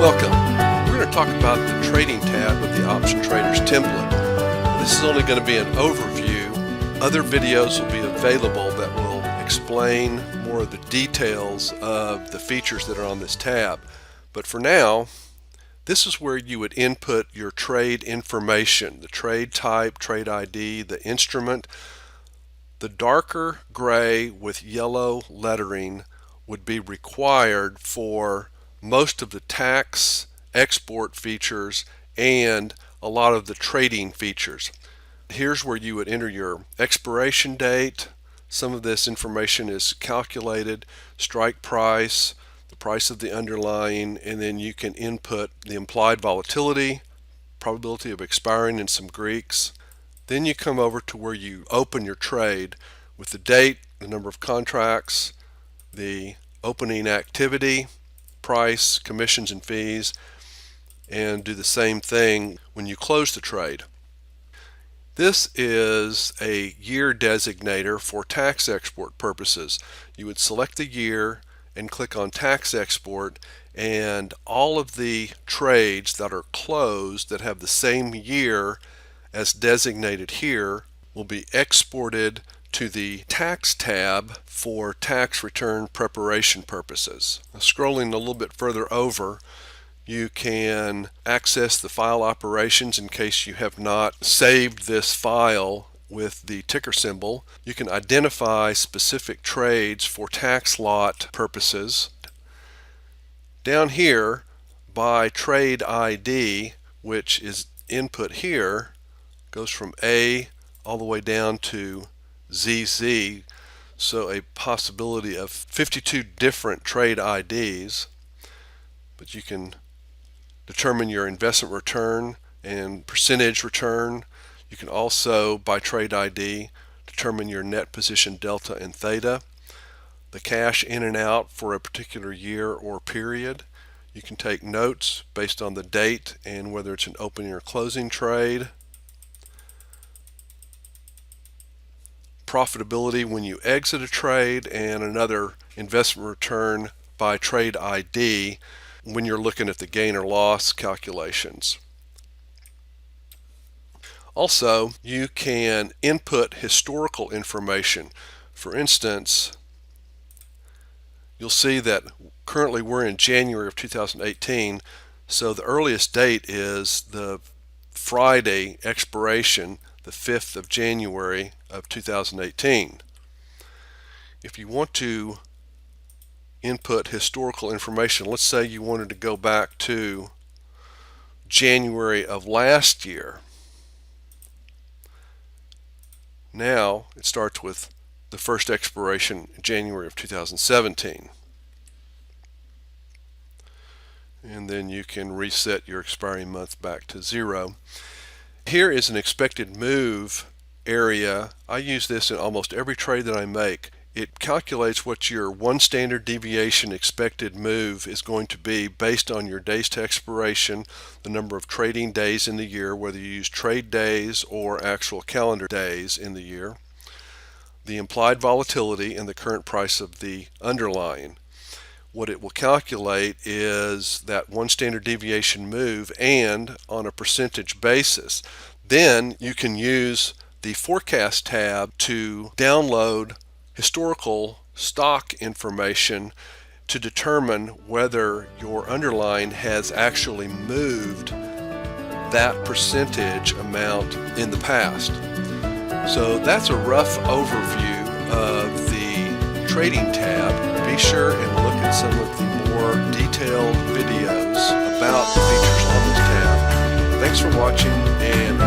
Welcome. We're going to talk about the Trading tab of the Option Traders template. This is only going to be an overview. Other videos will be available that will explain more of the details of the features that are on this tab. But for now, this is where you would input your trade information, the trade type, trade ID, the instrument. The darker gray with yellow lettering would be required for most of the tax export features and a lot of the trading features. Here's where you would enter your expiration date. Some of this information is calculated, strike price, the price of the underlying, and then you can input the implied volatility, probability of expiring, and some Greeks. Then you come over to where you open your trade with the date, the number of contracts, the opening activity, price, commissions and fees, and do the same thing when you close the trade. This is a year designator for tax export purposes. You would select the year and click on tax export, and all of the trades that are closed that have the same year as designated here will be exported to the tax tab for tax return preparation purposes. Now, scrolling a little bit further over, you can access the file operations in case you have not saved this file with the ticker symbol. You can identify specific trades for tax lot purposes. Down here, by trade ID, which is input here, goes from A all the way down to ZZ, so a possibility of 52 different trade IDs. But you can determine your investment return and percentage return. You can also, by trade ID, determine your net position delta and theta, the cash in and out for a particular year or period. You can take notes based on the date and whether it's an opening or closing trade. Profitability when you exit a trade, and another investment return by trade ID when you're looking at the gain or loss calculations. Also, you can input historical information. For instance, you'll see that currently we're in January of 2018, so the earliest date is the Friday expiration, the 5th of January of 2018. If you want to input historical information, let's say you wanted to go back to January of last year. Now it starts with the first expiration January of 2017. And then you can reset your expiring month back to 0. Here is an expected move area. I use this in almost every trade that I make. It calculates what your one standard deviation expected move is going to be based on your days to expiration, the number of trading days in the year, whether you use trade days or actual calendar days in the year, the implied volatility, and the current price of the underlying. What it will calculate is that one standard deviation move and on a percentage basis. Then you can use the forecast tab to download historical stock information to determine whether your underlying has actually moved that percentage amount in the past. So that's a rough overview of the trading tab. Be sure and look at some of the more detailed videos about the features on this tab. Thanks for watching, and